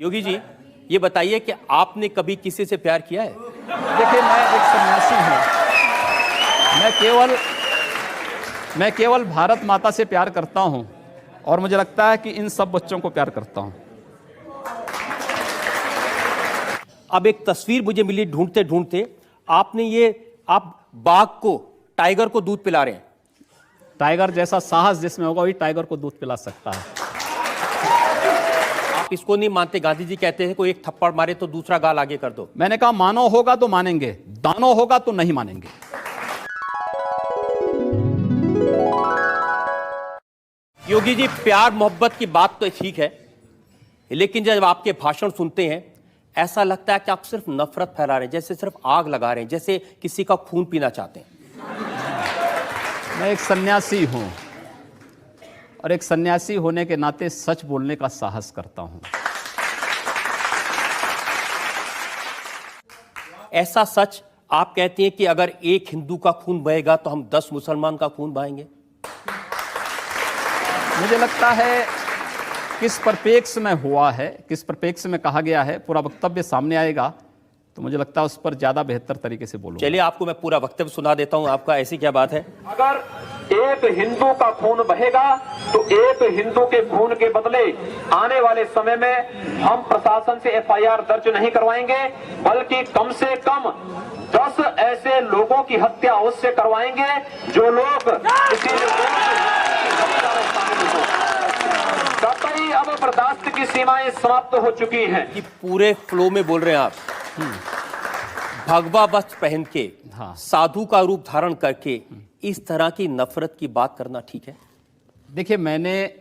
योगी जी, ये बताइए कि आपने कभी किसी से प्यार किया है? देखिए, मैं एक सन्यासी हूँ। मैं केवल भारत माता से प्यार करता हूँ और मुझे लगता है कि इन सब बच्चों को प्यार करता हूँ। अब एक तस्वीर मुझे मिली ढूंढते ढूंढते, आप बाघ को, टाइगर को दूध पिला रहे हैं। टाइगर जैसा साहस जिसमें होगा वही टाइगर को दूध पिला सकता है। आप इसको नहीं मानते? गांधी जी कहते हैं कोई एक थप्पड़ मारे तो दूसरा गाल आगे कर दो। मैंने कहा मानो होगा तो मानेंगे, दानो होगा तो नहीं मानेंगे। योगी जी, प्यार मोहब्बत की बात तो ठीक है, लेकिन जब आपके भाषण सुनते हैं ऐसा लगता है कि आप सिर्फ नफरत फैला रहे हैं, जैसे सिर्फ आग लगा रहे हैं, जैसे किसी का खून पीना चाहते हैं। मैं एक सन्यासी हूं और एक सन्यासी होने के नाते सच बोलने का साहस करता हूं। ऐसा सच आप कहते हैं कि अगर एक हिंदू का खून बहेगा तो हम 10 मुसलमान का खून बहाएंगे? मुझे लगता है किस परिप्रेक्ष्य में हुआ है, किस परिप्रेक्ष्य में कहा गया है, पूरा वक्तव्य सामने आएगा तो मुझे लगता है उस पर ज्यादा बेहतर तरीके से बोलूंगा। चलिए, आपको मैं पूरा वक्तव्य सुना देता हूं आपका। ऐसी क्या बात है? अगर एक हिंदू का खून बहेगा तो एक हिंदू के खून के बदले आने वाले समय में हम प्रशासन से एफआईआर दर्ज नहीं करवाएंगे, बल्कि कम से कम 10 ऐसे लोगों की हत्या अवश्य करवाएंगे जो लोग किसी कतई अब बर्दाश्त की सीमाएं समाप्त हो चुकी हैं। कि पूरे फ्लो में बोल रहे हैं आप। भगवा वस्त्र पहन के, हाँ। साधु का रूप धारण करके इस तरह की नफरत की बात करना ठीक है? देखिए, मैंने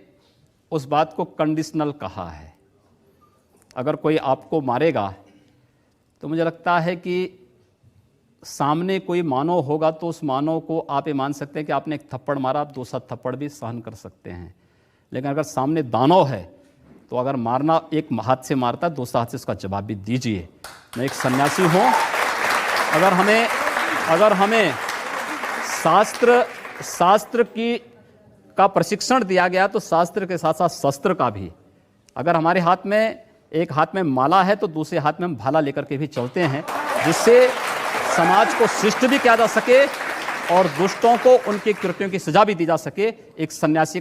उस बात को कंडीशनल कहा है। अगर कोई आपको मारेगा तो मुझे लगता है कि सामने कोई मानव होगा तो उस मानव को आप ये मान सकते हैं कि आपने एक थप्पड़ मारा, आप दूसरा थप्पड़ भी सहन कर सकते हैं। लेकिन अगर सामने दानव है तो अगर मारना एक हाथ से मारता है, दूसरा हाथ से उसका जवाब भी दीजिए। मैं एक सन्यासी हूँ। अगर हमें शास्त्र का प्रशिक्षण दिया गया तो शास्त्र के साथ साथ शस्त्र का भी। अगर हमारे हाथ में एक हाथ में माला है तो दूसरे हाथ में हम भाला लेकर के भी चलते हैं, जिससे समाज को शिष्ट भी किया जा सके और दुष्टों को उनके कृत्यों की सजा भी दी जा सके। एक सन्यासी